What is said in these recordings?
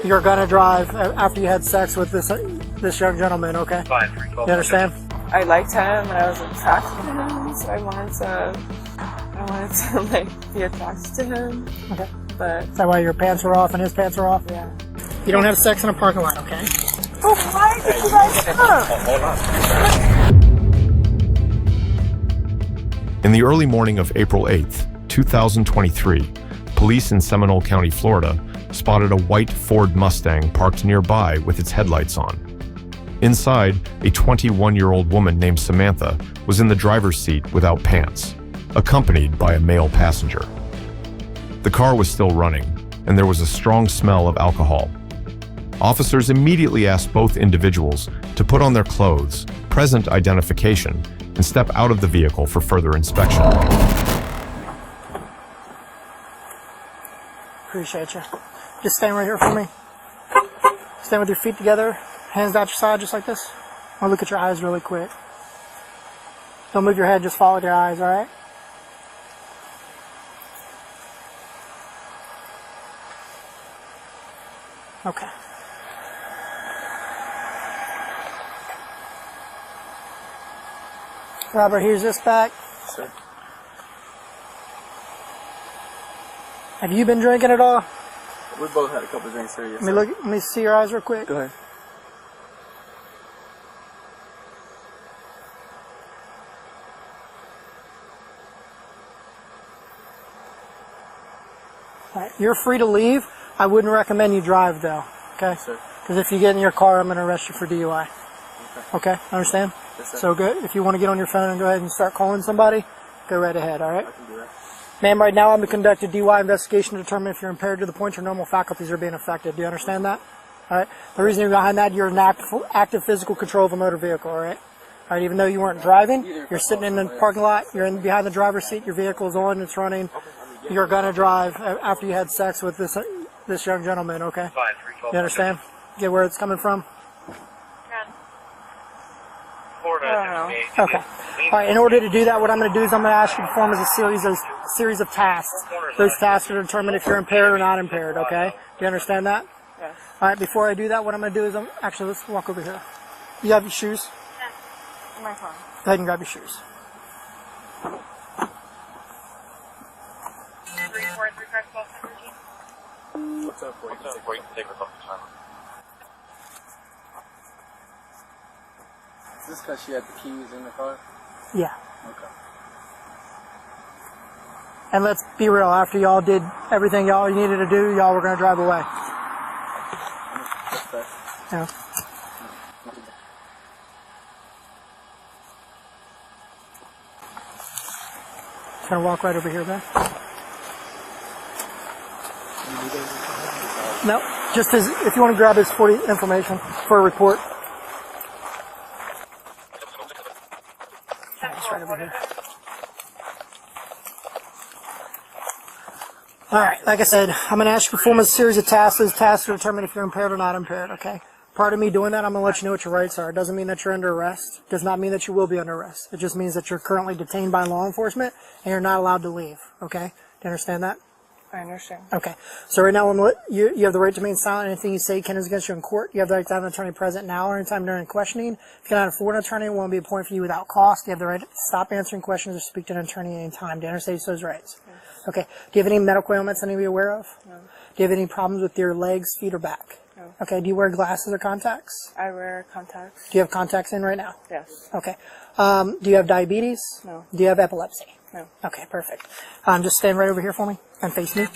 You're gonna drive after you had sex with this young gentleman, okay? Fine. You understand? I liked him and I was attracted to him, so I wanted to like be attracted to him. Okay. But Is that why your pants were off and his pants were off? yeah. You don't have sex in a parking lot, okay? Oh, why did you guys come? Hold on. In the early morning of April 8th, 2023, police in Seminole County, Florida, spotted a white Ford Mustang parked nearby with its headlights on. Inside, a 21-year-old woman named Samantha was in the driver's seat without pants, accompanied by a male passenger. The car was still running, and there was a strong smell of alcohol. Officers immediately asked both individuals to put on their clothes, present identification, and step out of the vehicle for further inspection. Appreciate you. Just stand right here for me. Stand with your feet together, hands out your side just like this. I'll look at your eyes really quick. Don't move your head, just follow your eyes, alright? Okay. Robert, here's this back. Sir. Have you been drinking at all? We both had a couple drinks here. Yes, Let me see your eyes real quick. Go ahead. All right, you're free to leave. I wouldn't recommend you drive though, okay? Yes, sir. Because if you get in your car, I'm going to arrest you for DUI. Okay, understand? Yes, sir. So good. If you want to get on your phone and go ahead and start calling somebody, go right ahead, all right? I can do that. Ma'am, right now I'm going to conduct a DUI investigation to determine if you're impaired to the point your normal faculties are being affected. Do you understand that? All right. The reason behind that, you're in active physical control of a motor vehicle, all right? All right, even though you weren't driving, you're sitting in the parking lot, you're behind the driver's seat, your vehicle is on, it's running. You're going to drive after you had sex with this young gentleman, okay? Fine. You understand? Get where it's coming from? Okay. All right. In order to do that, what I'm going to do is I'm going to ask you to perform as a series of tasks. Those tasks are to determine if you're impaired or not impaired. Okay. Do you understand that? Yes. All right. Before I do that, what I'm going to do is actually let's walk over here. You have your shoes? In my car. Go ahead and grab your shoes. 3, 4, 3, 5, 12, 13. What's up for you? What's up for you? Take her off the time. Is this because she had the keys in the car? Yeah. Okay. And let's be real. After y'all did everything y'all needed to do, y'all were going to drive away. That's fair. Yeah. Just going to walk right over here, man. No, just if you want to grab his 40 information for a report. Just right over here. All right, like I said, I'm going to ask you to perform a series of tasks. Those tasks to determine if you're impaired or not impaired, okay? Part of me doing that, I'm going to let you know what your rights are. It doesn't mean that you're under arrest. It does not mean that you will be under arrest. It just means that you're currently detained by law enforcement and you're not allowed to leave, okay? Do you understand that? I understand. Okay. So right now, you have the right to remain silent. Anything you say can is against you in court. You have the right to have an attorney present now or anytime during questioning. If you cannot afford an attorney, it won't be appointed for you without cost. You have the right to stop answering questions or speak to an attorney at any time. Do you understand those rights? Yes. Okay. Do you have any medical ailments I need to be aware of? No. Do you have any problems with your legs, feet, or back? No. Okay. Do you wear glasses or contacts? I wear contacts. Do you have contacts in right now? Yes. Okay. Do you have diabetes? No. Do you have epilepsy? No. Okay, perfect. Just stand right over here for me and face me.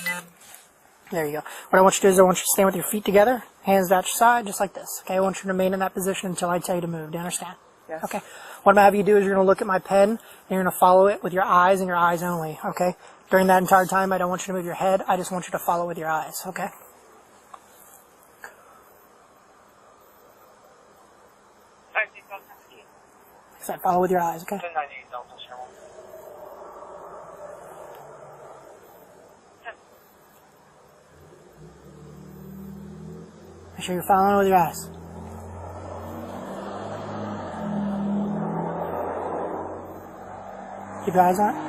There you go. What I want you to do is I want you to stand with your feet together, hands out your side, just like this. Okay, I want you to remain in that position until I tell you to move. Do you understand? Yes. Okay. What I'm going to have you do is you're going to look at my pen, and you're going to follow it with your eyes and your eyes only, okay? During that entire time, I don't want you to move your head. I just want you to follow with your eyes, okay? So follow with your eyes, okay? Make sure you're following with your eyes. Keep your eyes on it.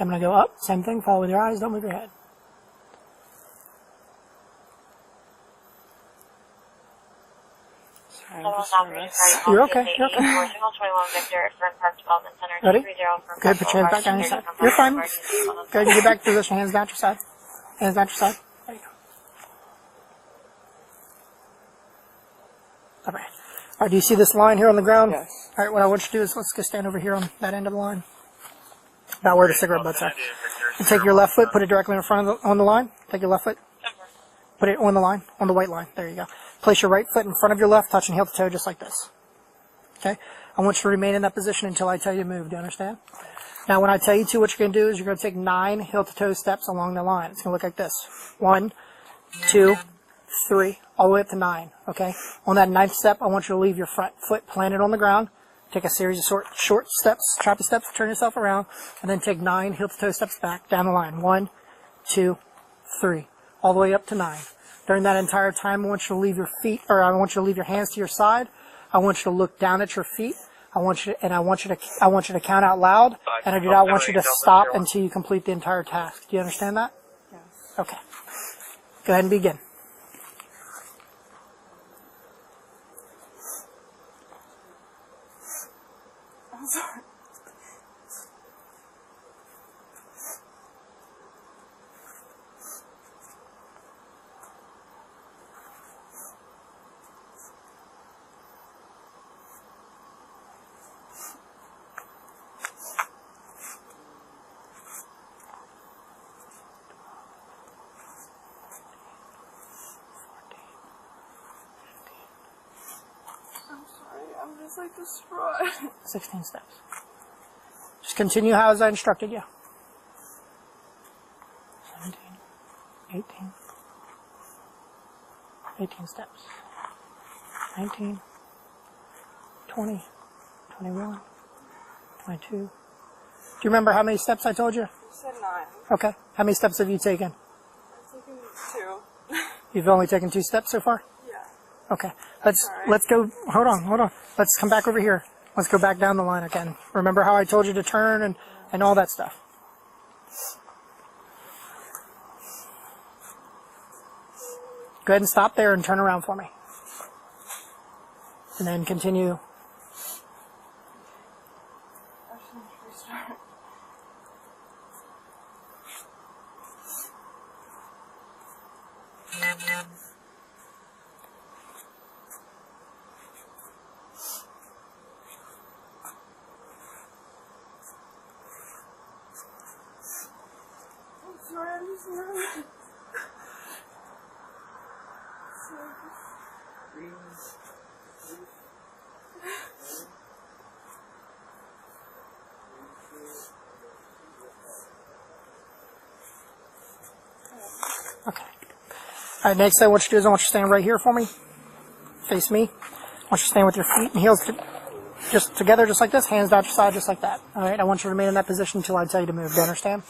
I'm going to go up. Same thing. Follow with your eyes. Don't move your head. Sorry, I'm just nervous. You're okay. You're okay. Signal 21 Victor at Fern Park Development Center. Ready? 230 Fern Good. Park Put your hands back down your side. You're fine. Go ahead and get back to position. Hands down to your side. Hands down to your side. There you go. All right. All right. Do you see this line here on the ground? Yes. All right. What I want you to do is let's go stand over here on that end of the line. About where the cigarette butts are. And take your left foot, put it directly in front of on the line. Take your left foot, put it on the line, on the white line. There you go. Place your right foot in front of your left, touching heel to toe just like this. Okay? I want you to remain in that position until I tell you to move. Do you understand? Now, when I tell you to, what you're going to do is you're going to take 9 heel to toe steps along the line. It's going to look like this. 1, 2, 3, all the way up to 9. Okay? On that 9th step, I want you to leave your front foot planted on the ground. Take a series of short steps, choppy steps, turn yourself around, and then take 9 heel-to-toe steps back down the line. 1, 2, 3, all the way up to 9. During that entire time, I want you to leave your feet, or I want you to leave your hands to your side. I want you to look down at your feet. I want you to count out loud, and I do not want you to stop until you complete the entire task. Do you understand that? Yes. Okay. Go ahead and begin. I'm sorry. I'm just like distraught. 16 steps. Just continue how as I instructed you. 17, 18, 18 steps. 19, 20, 21, 22. Do you remember how many steps I told you? You said 9. Okay. How many steps have you taken? I've taken 2. You've only taken 2 steps so far? Yeah. Okay. Let's go. Hold on. Let's come back over here. Let's go back down the line again. Remember how I told you to turn and all that stuff. Go ahead and stop there and turn around for me. And then continue. I should restart. I'm sorry, I'm just nervous. Okay. All right, next thing I want you to do is I want you to stand right here for me. Face me. I want you to stand with your feet and heels just together, just like this. Hands down your side, just like that. All right, I want you to remain in that position until I tell you to move. Do you understand?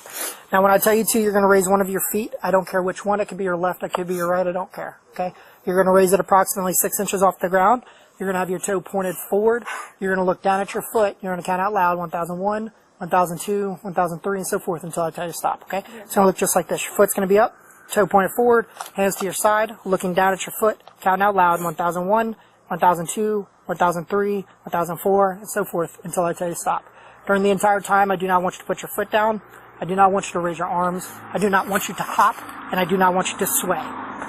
Now, when I tell you to, you're going to raise one of your feet. I don't care which one. It could be your left. It could be your right. I don't care. Okay? You're going to raise it approximately 6 inches off the ground. You're going to have your toe pointed forward. You're going to look down at your foot. You're going to count out loud 1001, 1002, 1003, and so forth until I tell you to stop. Okay? It's going to look just like this. Your foot's going to be up. Toe pointed forward, hands to your side, looking down at your foot, counting out loud 1001, 1002, 1003, 1004, and so forth until I tell you to stop. During the entire time, I do not want you to put your foot down. I do not want you to raise your arms. I do not want you to hop, and I do not want you to sway.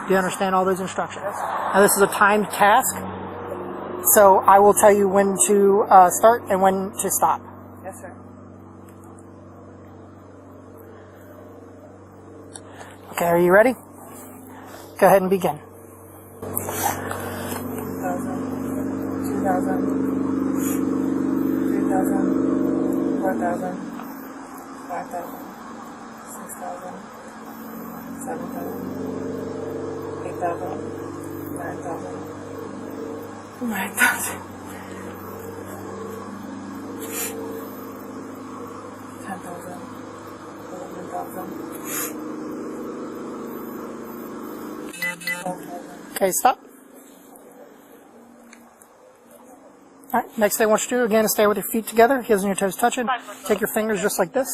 Do you understand all those instructions? Now, this is a timed task, so I will tell you when to start and when to stop. Yes, sir. Okay, are you ready? Go ahead and begin. 1,000, 2,000, 3,000, 4,000, 5,000, 6,000, 7,000, 8,000, 9,000, 9,000, 10,000, 11,000. Okay, stop. Alright, next thing I want you to do, again, is stay with your feet together, heels and your toes touching. Take your fingers just like this.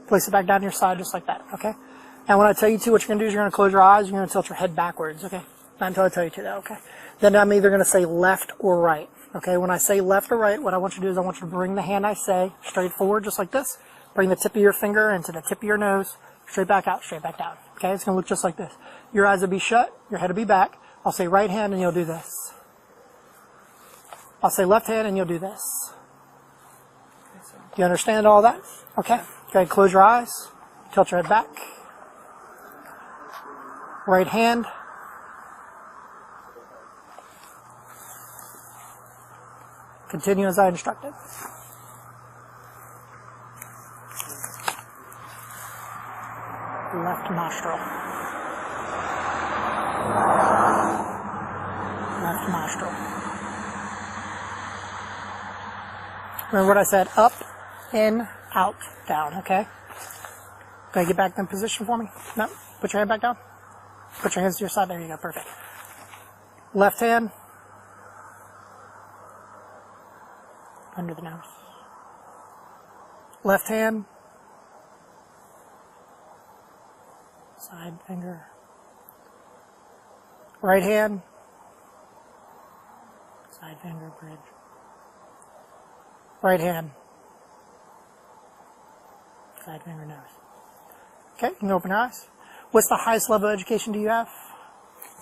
Place it back down to your side just like that, okay? And when I tell you to, what you're going to do is you're going to close your eyes, you're going to tilt your head backwards, okay? Not until I tell you to, though, okay? Then I'm either going to say left or right, okay? When I say left or right, what I want you to do is I want you to bring the hand I say straight forward just like this. Bring the tip of your finger into the tip of your nose, straight back out, straight back down, okay? It's going to look just like this. Your eyes will be shut, your head will be back. I'll say right hand and you'll do this. I'll say left hand and you'll do this. Do you understand all that? Okay. Go ahead, close your eyes. Tilt your head back. Right hand. Continue as I instructed. Left nostril. Left nostril. Remember what I said? Up, in, out, down, okay? Go ahead, get back in position for me. No, put your hand back down. Put your hands to your side. There you go, perfect. Left hand. Under the nose. Left hand. Side finger. Right hand. Side finger, bridge. Right hand. Side finger, nose. Okay, you can open your eyes. What's the highest level of education do you have?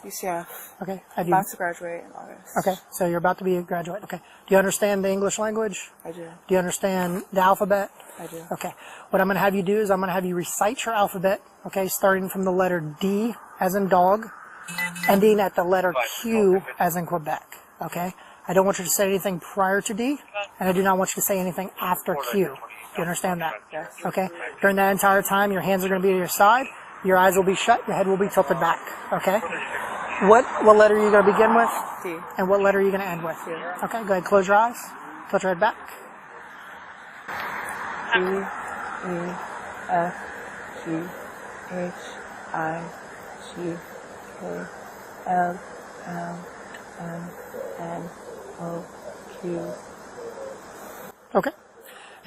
UCF. Okay. About to graduate in August. Okay, so you're about to be a graduate. Okay. Do you understand the English language? I do. Do you understand the alphabet? I do. Okay. What I'm going to have you do is I'm going to have you recite your alphabet, okay, starting from the letter D as in dog, ending at the letter Q as in Quebec, okay? I don't want you to say anything prior to D, and I do not want you to say anything after Q. Do you understand that? Yes. Okay? During that entire time, your hands are going to be to your side, your eyes will be shut, your head will be tilted back, okay? What letter are you going to begin with? D. And what letter are you going to end with? D. Okay, go ahead, close your eyes, tilt your head back. D, E, F, G, H, I, G, K, L, M, N, O, Q. Okay.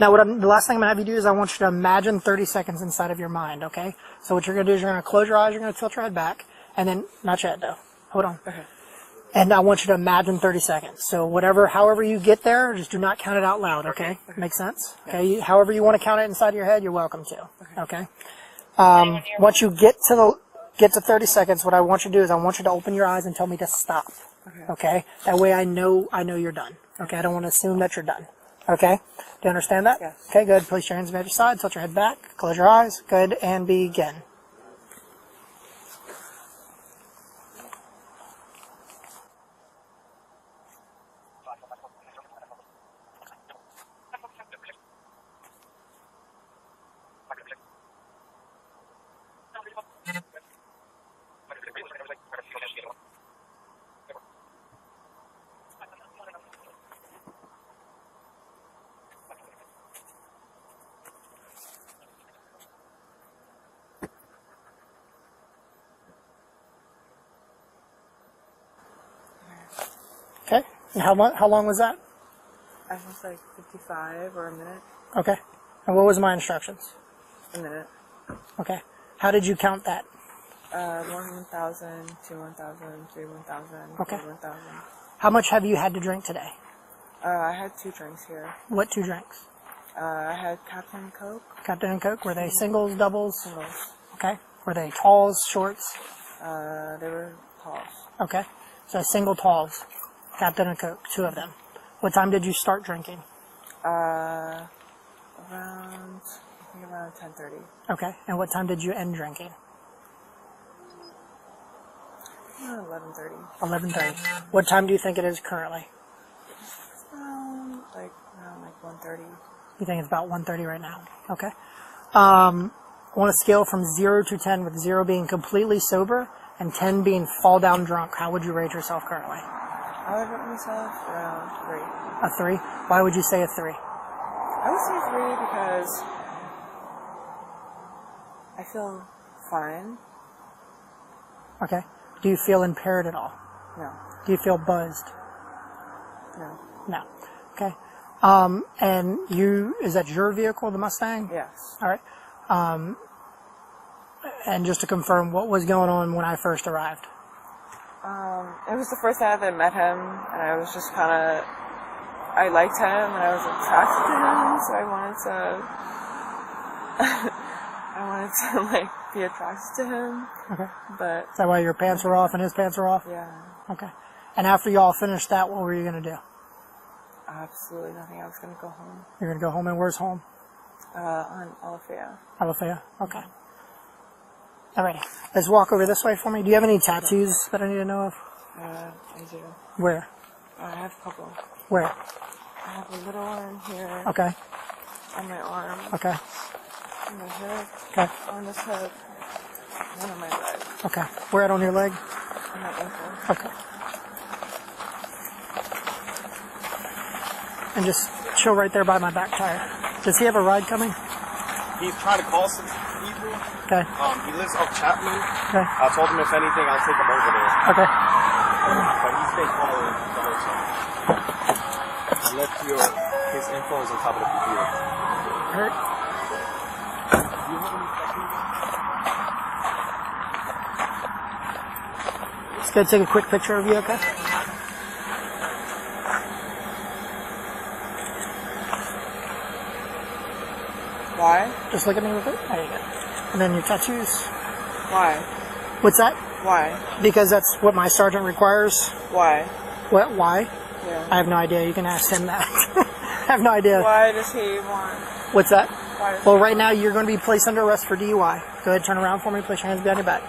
Now, the last thing I'm going to have you do is I want you to imagine 30 seconds inside of your mind, okay? So what you're going to do is you're going to close your eyes, you're going to tilt your head back, and then, not yet though, hold on. Okay. And I want you to imagine 30 seconds. So however you get there, just do not count it out loud, okay? Make sense? Okay, however you want to count it inside your head, you're welcome to, okay? Once you get to 30 seconds, what I want you to do is I want you to open your eyes and tell me to stop, okay? That way I know you're done, okay? I don't want to assume that you're done, okay? Do you understand that? Yes. Okay, good. Place your hands on your side, tilt your head back, close your eyes, good, and begin. Okay, and how long was that? I think it's like 55 or a minute. Okay, and what was my instructions? A minute. Okay, how did you count that? 1,000, 2, 1,000, 3, 1,000, Okay. 4, 1,000. How much have you had to drink today? I had 2 drinks here. What 2 drinks? I had Captain Coke. Captain and Coke, were they singles, doubles? Singles. Okay, were they talls, shorts? They were talls. Okay, so single talls, Captain and Coke, 2 of them. What time did you start drinking? Around 10:30. Okay, and what time did you end drinking? 11:30. 11:30. What time do you think it is currently? Around 1:30. You think it's about 1:30 right now? Okay. On a scale from 0 to 10, with 0 being completely sober and 10 being fall down drunk, how would you rate yourself currently? I would rate myself around 3. A 3? Why would you say a 3? I would say 3 because I feel fine. Okay. Do you feel impaired at all? No. Do you feel buzzed? No. No. Okay. And is that your vehicle, the Mustang? Yes. All right. And just to confirm, what was going on when I first arrived? It was the first time that I met him, and I was just kind of, I liked him, and I was attracted to him, so I wanted to like be attracted to him. Okay. But Is that why your pants were off and his pants were off? yeah, Okay. And after y'all finished that, what were you gonna do? absolutely nothing. I was gonna go home. You're gonna go home, and where's home? On Alafaya. Alafaya? Okay. Alrighty. Let's walk over this way for me. Do you have any tattoos that I need to know of? I do. Where? I have a couple. Where? I have a little one here Okay. on my arm, Okay. on my hip, Okay. on this hip, one on my leg, Okay. Where at on your leg? on my ankle. Okay. And just chill right there by my back tire. Does he have a ride coming? He's trying to call some people. Okay. He lives off Chapman. Okay. I told him if anything, I'll take him over there. Okay. But he's been calling the whole time. I left his info is on top of the computer. Alright. Do you have any tattoos? Just gonna take a quick picture of you, okay? Why? Just look at me real quick. There you go. And then your tattoos. Why? What's that? Why? Because that's what my sergeant requires. Why? What? Why? Yeah. I have no idea. You can ask him that. I have no idea. Why does he want? What's that? Why does Well, right now you're going to be placed under arrest for DUI. Go ahead, turn around for me. Place your hands behind your back.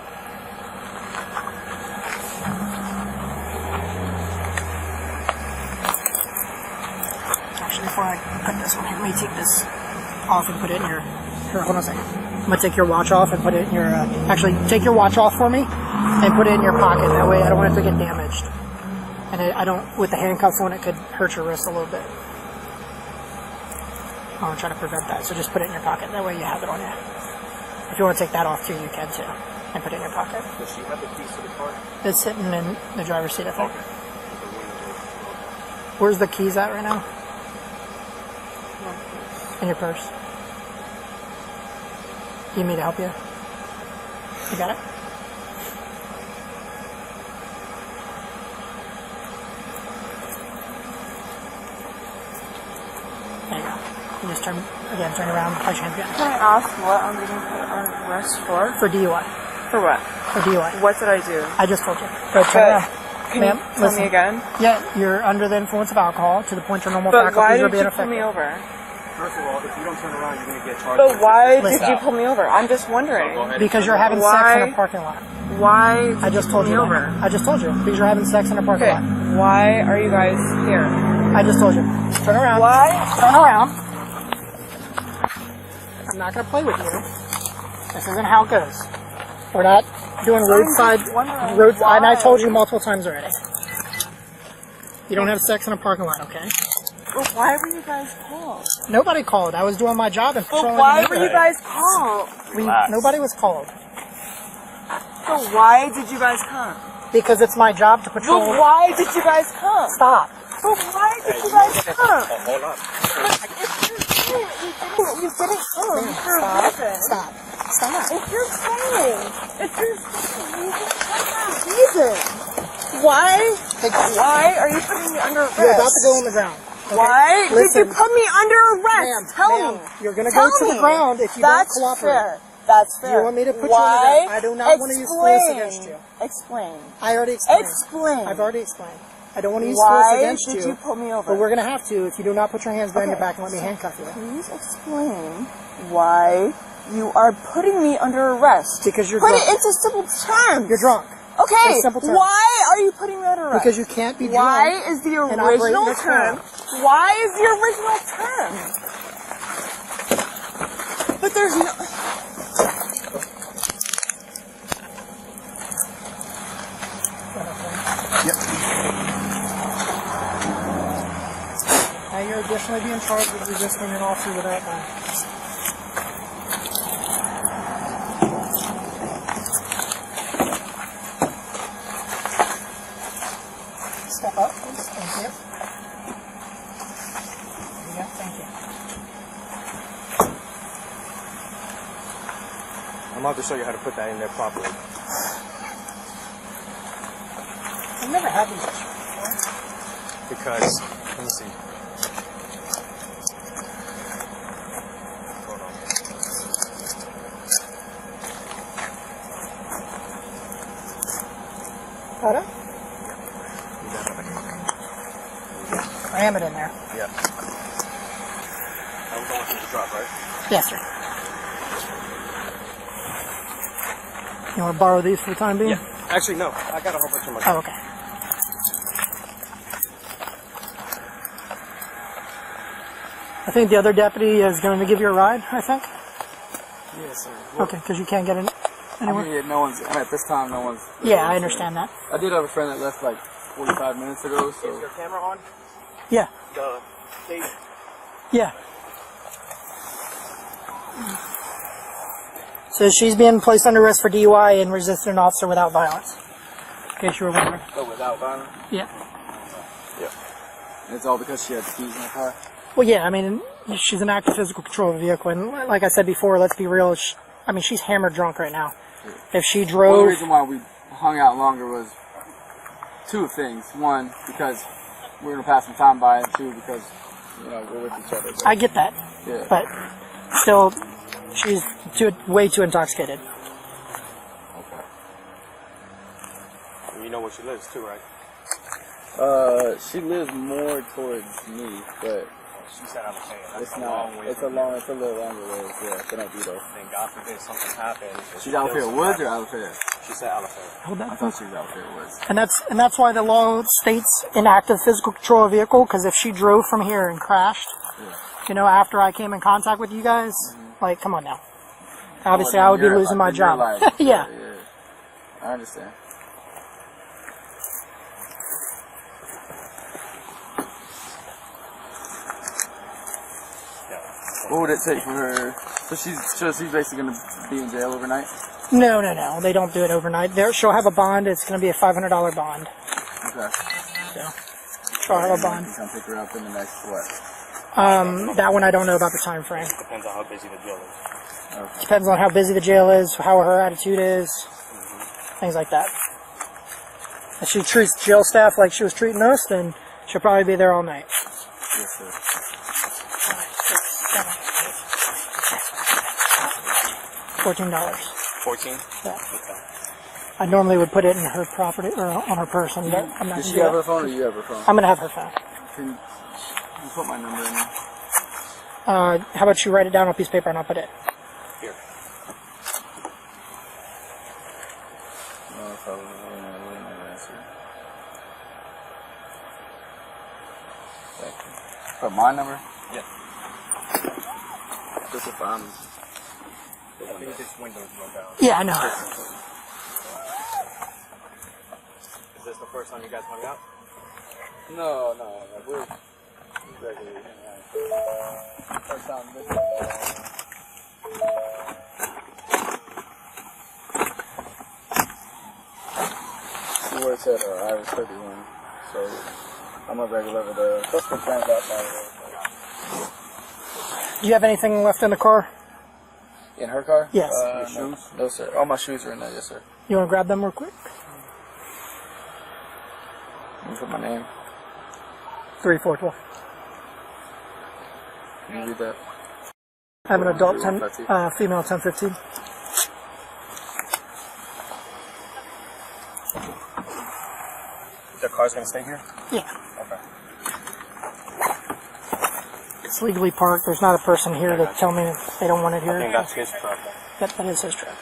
Actually, before I put this one here, let me take this off and put it in your. Here, hold on a second. I'm gonna take your watch off and put it in your. Actually, take your watch off for me and put it in your pocket. That way, I don't want it to get damaged. And I don't. With the handcuffs on, it could hurt your wrist a little bit. I want to try to prevent that, so just put it in your pocket. That way, you have it on you. If you want to take that off too, you can too, and put it in your pocket. Does she have the keys to the car? It's sitting in the driver's seat, I think. Where's the keys at right now? In your purse. You need me to help you? You got it? There you go. You just turn around, place your hands behind. Can I ask what I'm being put on arrest for? For DUI. For what? For DUI. What did I do? I just told you. Go ahead, turn around. Can Ma'am, you tell listen. me again? Yeah, you're under the influence of alcohol to the point your normal But why faculties are did being you pull affected. me over? First of all, if you don't turn around, you're going to get charged. But why Listen. did you pull me over? I'm just wondering. Go ahead. Because you're having sex Why? in a parking lot. Why did I just told pull you me that. over? I just told you. Because you're having sex in a parking Okay. lot. Why are you guys here? I just told you. Turn around. Why? Turn around. I'm not going to play with you. This isn't how it goes. We're not doing roadside. wondering And I why. told you multiple times already. You don't have sex in a parking lot, okay? But why were you guys called? Nobody called. I was doing my job and But patrolling why the were you neighborhood. guys called? Nobody was called. So why did you guys come? Because it's my job to But patrol. why did you guys come? Stop. But why did you guys come? Hold on. You didn't come for a reason. Stop. Stop. If you're saying, you just come for a reason. Why? Why are you putting me under arrest? You're about to go on the ground. Okay? Why did Listen. you put me under arrest? Ma'am, Tell ma'am, me. you're going to Tell go to the me. ground if you That's don't cooperate. fair. That's fair. You want me to put you on the Why? ground? I do not want to use force against you. Explain. I already explained. Explain. I've already explained. I don't want to use force Why against did you pull me over? But we're going to have to if you do not put your hands behind your Okay. back and let me handcuff you. Please explain why you are putting me under arrest. Because you're Put drunk. it into simple terms. You're drunk. Okay. It's simple terms. Why are you putting me under arrest? Because you can't be Why drunk. is the and operate original in a car. term? Why is the original term? But there's no. Now you're additionally being charged with resisting an officer without bond. Step up, please. Thank you. There you go. Thank you. gonna have to show you how to put that in there properly. I've never had these before. Because, let me see. Hold on. Got it? Ram it in there. Yeah. I'm going through the drop, right? Yes, sir. You want to borrow these for the time being? Yeah. Actually, no. I got a whole bunch of my. Oh, okay. I think the other deputy is going to give you a ride, I think. Yes, sir. Okay, because you can't get in anywhere. Yeah, no one's, at this time, no one's. Yeah, I understand that. I did have a friend that left like 45 minutes ago, Is so. your camera on? Yeah, The tape. yeah. So she's being placed under arrest for DUI and resisting an officer without violence. In case you were wondering. Oh, without violence? Yeah. Yeah. And it's all because she had the keys in her car? Well, yeah, I mean, she's in active physical control of the vehicle, and like I said before, let's be real, she's hammered drunk right now. If she Well, the drove... reason why we hung out longer was two things. One, because we were going to pass some time by, and two, because, we're with each other. I get that, Yeah. but still, she's way too intoxicated. Okay. You know where she lives too, right? She lives more towards me, but She said I'm saying that's it's a not. long way. It's a little longer way. Yeah, than Oviedo. Then God forbid something happens. She's Alafaya Woods or Alafaya? She said Alafaya. Hold I that. thought she was Alafaya Woods. And that's why the law states inactive physical control of vehicle, because if she drove from here and crashed, after I came in contact with you guys, like, come on now. Obviously, I would be losing my job. Yeah. I understand. What would it take for her? So she's basically going to be in jail overnight? No. They don't do it overnight. She'll have a bond. It's going to be a $500 bond. Okay. So she'll have a bond. You can come pick her up in the next, what? That one I don't know about the time frame. Depends on how busy the jail is. Okay. Depends on how busy the jail is, how her attitude is, things like that. If she treats jail staff like she was treating us, then she'll probably be there all night. Yes, sir. $14. 14? Yeah. I normally would put it in her property or on her person, but I'm not Does going to she do have her that. phone or you have her phone? I'm going to have her phone. Can you put my number in there? How about you write it down on a piece of paper and I'll put it. Here. No, probably not. Thank you. Put my number? Yeah. Just if I'm... I think this window's rolled down. Yeah, I know. Is this the first time you guys hung out? No, we're regularly hanging out. First time this way. She works at Iris 31, so I'm a regular over there. Customer friends outside of there. Do you have anything left in the car? In her car? Yes. Your shoes? No, sir. All my shoes are in there, yes, sir. You want to grab them real quick? Let me put my name. 3412. Can you read that? I have an adult 10, 1015. female 1015. The car's gonna stay here? Yeah. Okay. It's legally parked. There's not a person here to tell me if they don't want it I think here. that's his truck. That is his truck.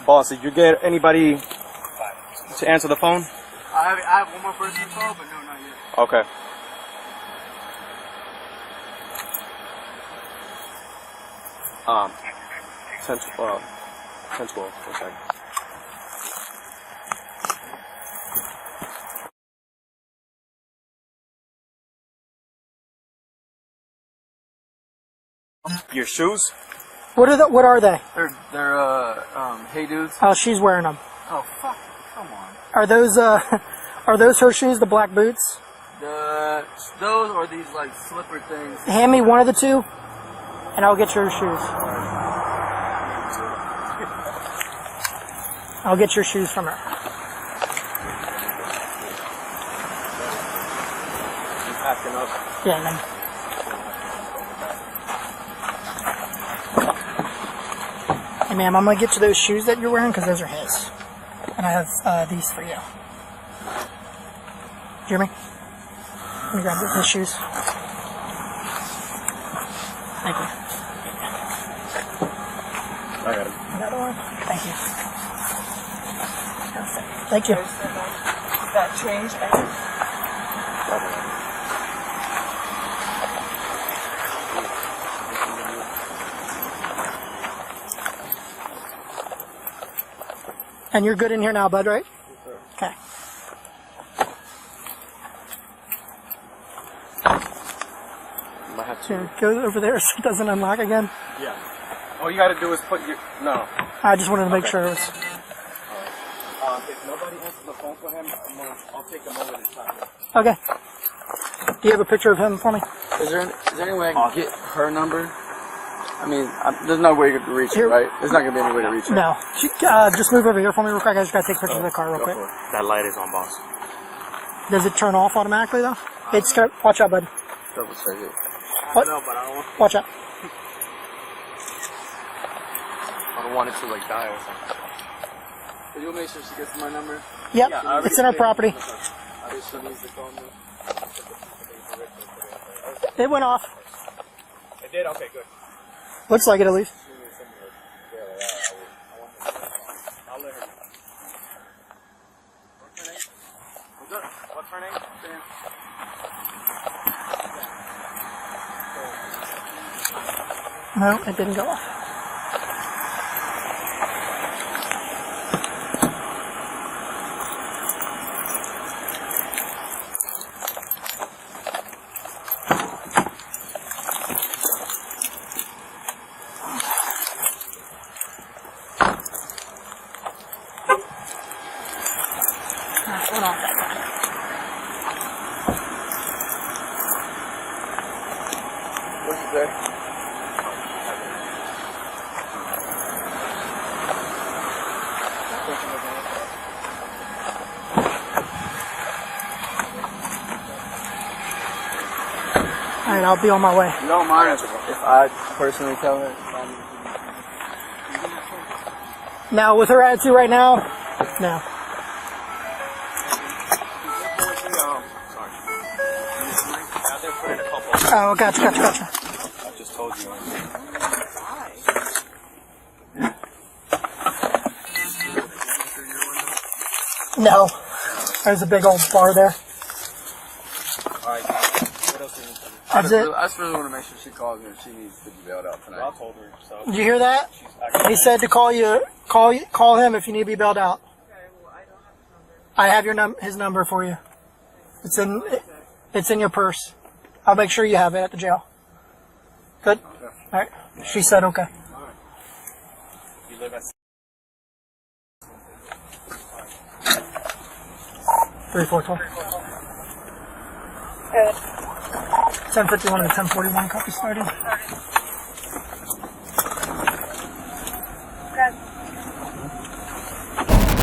Boss, did you get anybody to answer the phone? I have one more person to call, but no, not yet. Okay. Um, 10 12. 10 12. One second. Your shoes? What are they? They're hey dudes. Oh, she's wearing them. Oh, fuck. Come on. Are those her shoes, the black boots? Those or these like slipper things. Hand me one of the two, and I'll get your shoes. I'll get your shoes from her. You packing up? Yeah, then. Hey, ma'am, I'm gonna get you those shoes that you're wearing because those are his. And I have these for you. Do you hear me? Let me grab his shoes. Thank you. I got it. Another one? Thank you. Perfect. Thank you. That changed. And you're good in here now, bud, right? Okay. Might have to. Here, go over there so it doesn't unlock again. Yeah. All you gotta do is put your. No. I just wanted to make Okay. sure it was. If nobody answers the phone for him, I'll take him over this time. Okay. Do you have a picture of him for me? Is there any way I can get her number? I mean, there's no way you could reach her, Here. right? There's not gonna be any way to reach her. No. Just move over here for me real quick. I just gotta take a picture of the car real quick. That light is on, boss. Does it turn off automatically though? It's gonna. Watch out, bud. Double check it. What? No, but I Watch out. don't want it to like die or something. Could you make sure she gets my number? Yep. Yeah, I already It's in our paid. property. I just she needs to call me. It went off. It did? Okay, good. Looks like it at least. I'll let her know. What's her name? No, it didn't go off. Hold on. What's it say? All right, I'll be on my way. You don't mind if I personally tell her? Now, with her attitude right now, no. Sorry. Now they're putting a couple. Oh, gotcha. I just told you. No. There's a big old bar there. Alright. What else do you need from me? That's it. I just really want to make sure she calls me if she needs to be bailed out Well, I tonight. told her, so. Did you hear that? She's actually. He said to call him if you need to be bailed out. I have his number for you. It's in your purse. I'll make sure you have it at the jail. Good? All right. She said okay. You live at 3412. 1051 and 1041 copy started.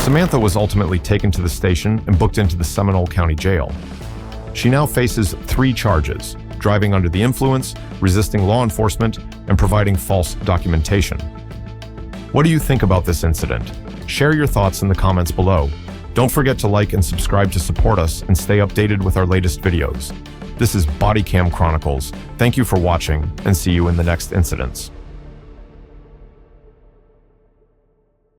Samantha was ultimately taken to the station and booked into the Seminole County Jail. She now faces 3 charges: driving under the influence, resisting law enforcement, and providing false documentation. What do you think about this incident? Share your thoughts in the comments below. Don't forget to like and subscribe to support us and stay updated with our latest videos. This is Bodycam Chronicles. Thank you for watching, and see you in the next incidents.